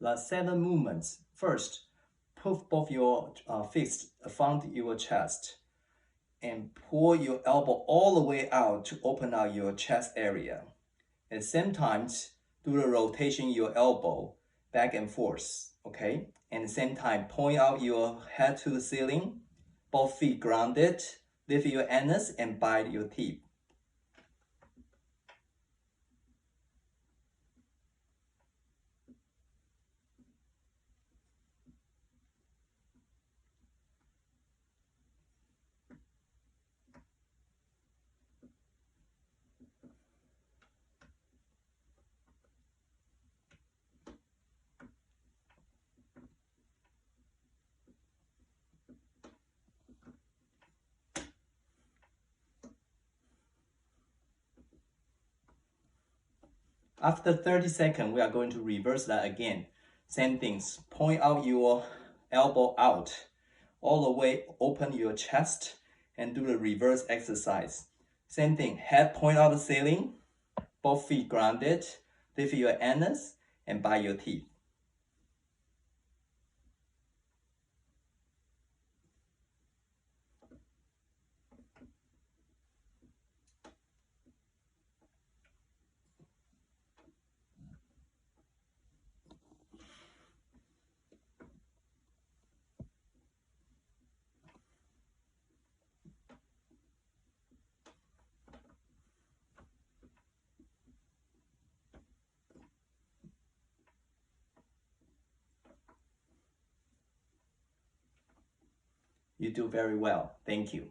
The 7 movements. First, put both your fists front your chest and pull your elbow all the way out to open out your chest area. At the same time, do the rotation your elbow back and forth, okay? And at the same time, point out your head to the ceiling, both feet grounded, lift your anus and bite your teeth. After 30 seconds, we are going to reverse that again. Same things, point out your elbow out, all the way open your chest and do the reverse exercise. Same thing, head point out the ceiling, both feet grounded, lift your anus and bite your teeth. You do very well. Thank you.